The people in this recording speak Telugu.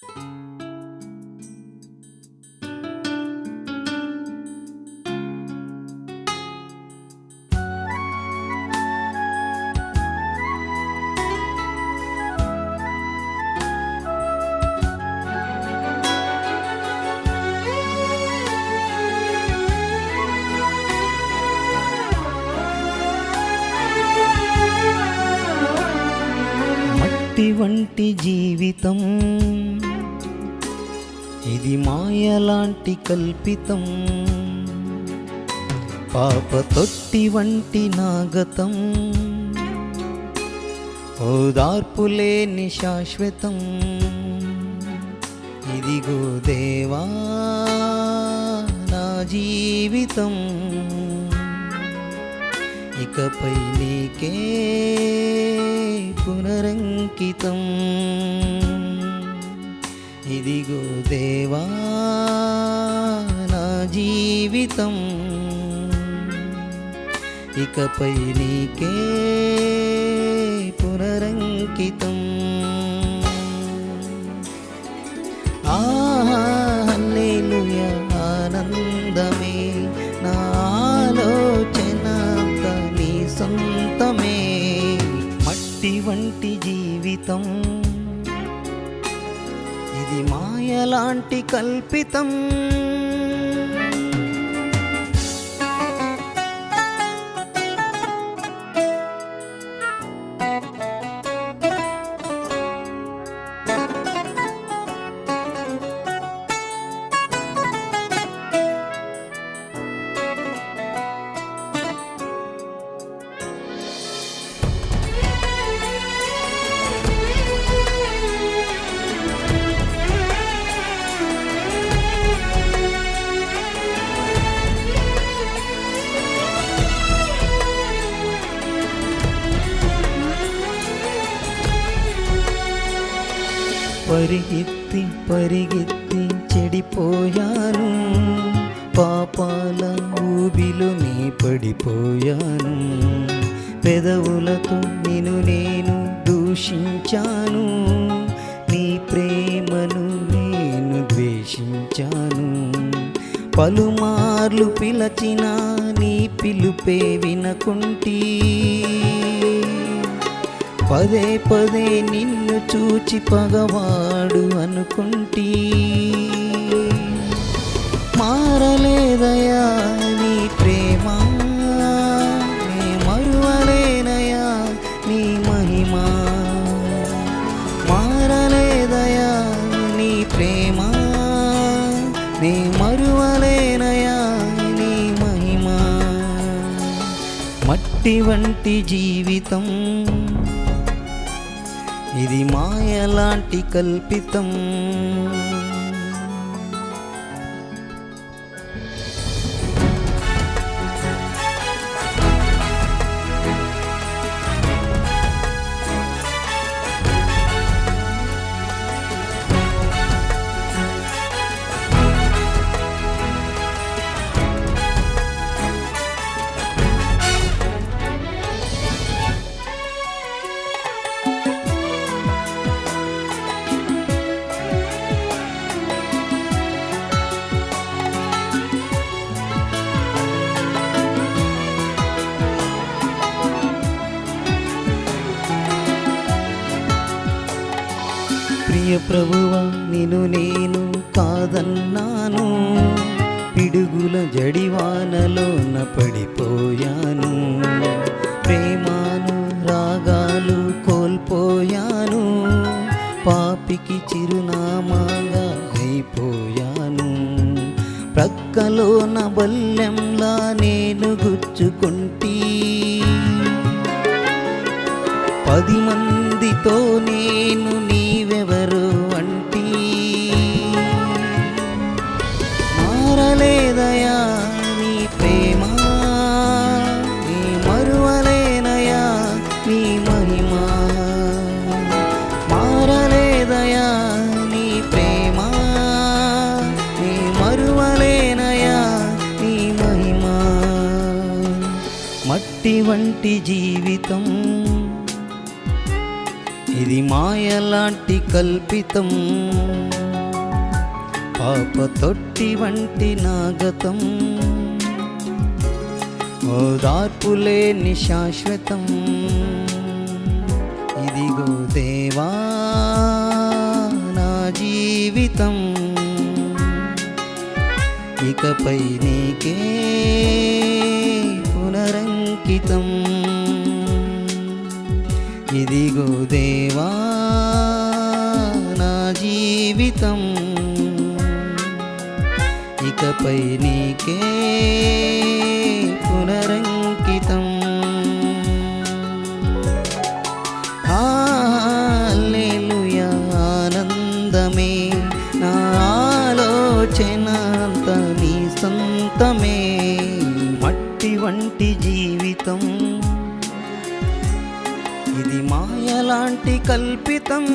మట్టి వంటి జీవితం ఇది మాయలాంటి కల్పితం, పాప తొట్టి వంటి నాగతం, ఓదార్పులేని శాశ్వతం. ఇదిగో దేవా నా జీవితం, ఇకపై నీకే పునరంకితం. ఇదిగో దేవా నా జీవితం, ఇకపై నీకే పునరంకితం. హల్లెలూయా ఆనందమే, నా ఆలోచన అంతా నీ సొంతమే. మట్టి వంటి జీవితం ఇది మాయలాంటి కల్పితం. పరిగెత్తి పరిగెత్తి చెడిపోయాను, పాపాల ఊబిలో నే పడిపోయాను. పెదవులతో నిన్ను నేను దూషించాను, నీ ప్రేమను నేను ద్వేషించాను. పలుమార్లు పిలచిన నీ పిలుపే వినకుంటీ, పదే పదే నిన్ను చూచి పగవాడు అనుకుంటీ. మారలేదయా నీ ప్రేమ, నీ మరువలేనయా నీ మహిమ. మారలేదయా నీ ప్రేమ, నీ మరువలేనయా నీ మహిమ. మట్టి వంటి జీవితం ఇది మాయలాంటి కల్పితం. ప్రియ ప్రభువా నిన్ను నేను కాదన్నాను, పిడుగుల జడివానలోన పడిపోయాను. ప్రేమాను రాగాలు కోల్పోయాను, పాపికి చిరునామాగా అయిపోయాను. ప్రక్కలోన బల్లెంలా నేను గుచ్చుకుంటీ, 10 మందితో నేను నీవెవరు అంటీ. మారలేదయా నీ ప్రేమ, నీ మరువలేనయా నీ మహిమ. మారలేదయా నీ ప్రేమ, నీ మరువలేనయా నీ మహిమ. మట్టి వంటి జీవితం ఇది మాయలాంటి కల్పితం. పాప తొట్టి వంటి నాగతం, ఓదార్పులేని శాశ్వతం. ఇదిగో దేవా నా జీవితం, ఇకపై నీకే పునరంకితం. ఇదిగో దేవా నా జీవితం, ఇకపై నీకే పునరంకితం. హల్లెలూయా ఆనందమే, నా ఆలోచన అంతా నీ సొంతమే. మట్టి వంటి జీవితం, ఇది మాయలాంటి కల్పితం.